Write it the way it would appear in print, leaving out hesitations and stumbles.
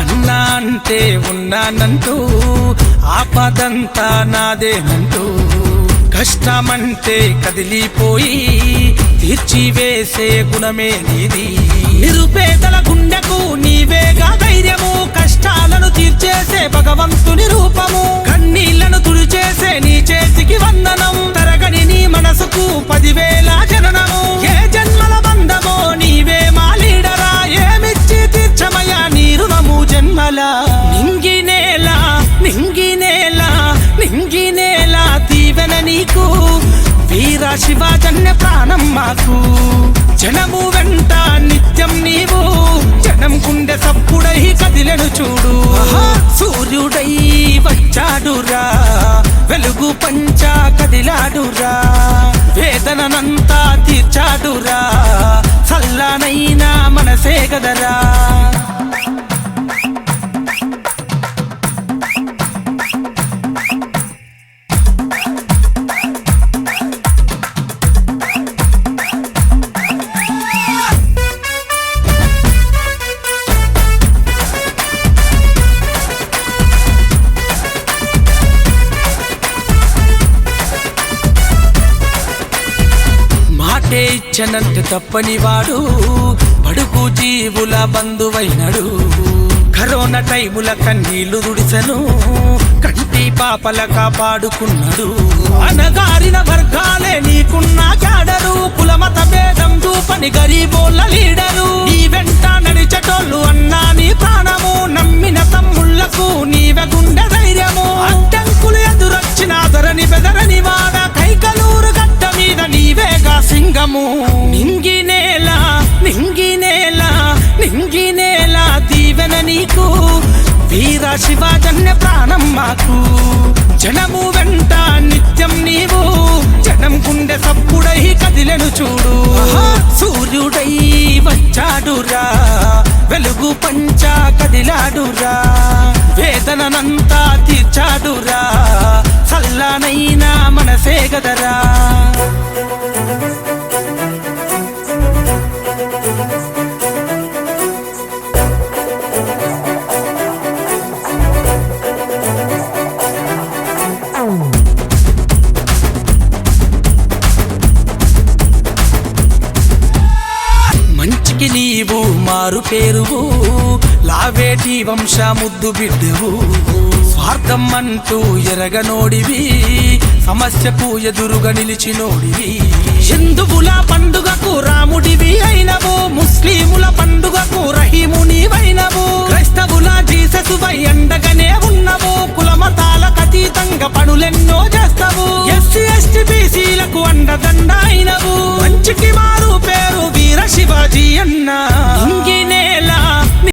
అన్నా అంటే ఉన్నానంటూ ఆపదంతా నాదేనంటూ కష్టమంటే కదిలిపోయి తీర్చివేసే గుణమే నీది నిరుపేదల గుండెకు నీవేగా ధైర్యము కష్టాలను తీర్చేసే భగవంతుని రూపము కన్నీళ్లను తుడిచేసే నీ చేతికి వందనం తరగని నీ మనసుకు 10,000 జననము ఏ జన్మల బంధమో నీవే మా లీడరా ఏమిచ్చి తీర్చమయ్యా నీ రుణము జన్మల నింగినేలా నింగినేలా నింగినేలా దీవెన నీకు వీర శివజన్య ప్రాణం మాకు జనము వెంట నిత్యం నీవు జనం గుండె సప్పుడై కదిలెను చూడు సూర్యుడై వచ్చాడురా వెలుగు పంచా కదిలాడురా వేదనంతా తీర్చాడురా చల్లనైనా మనసే గదరా ఇచ్చనంటే తప్పని వాడు బడుగు జీవుల బంధువైనడు కరోనా టైముల కన్నీళ్లు దుడిసెను కంటి పాపల కాపాడుకున్నాడు అనగారిన వర్గాలే నీకున్న చాడరు కులమత భేదం చూపని గరీబోళ్ళ లీడరు నీ వెంట నడిచటోళ్ళు అన్నా నీ ప్రాణము నమ్మిన తమ్ముళ్లకు నీవే గుండె ధైర్యము అడ్డంకులు ఎదురొచ్చిన ధరని బెదరని వాడ కైకలూరు గడ్డ మీద నీవేగా సింగము నింగినేలా నింగినేలా నింగినేలా దీవెన నీకు వీర శివజన్య ప్రాణం మాకు జనము వెంట నిత్యం నీవు జనం గుండె సప్పుడై కదిలెను చూడు సూర్యుడై వచ్చాడురా వెలుగు పంచా కదిలాడురా వేదనంతా తీర్చాడురా చల్లనైనా మనసే గదరా మంచికి నీవు మారు పేరువు లావేటి వంశ ముద్దు బిడ్డవు స్వార్థం అంటూ ఎరగనోడివి సమస్యకు ఎదురుగా నిలిచినోడివి హిందువుల పండుగకు రాముడివి అయినవు ముస్లిముల పండుగకు రహీము నీవైనవు క్రైస్తవుల జీససువై అండగానే ఉన్నవు కులమతాలకు అతీతంగా పనులెన్నో చేస్తావు ఎస్సీ ఎస్టీ బీసీలకు అండదండ అయినవు మంచికి మారు పేరు వీర శివాజీ అన్నా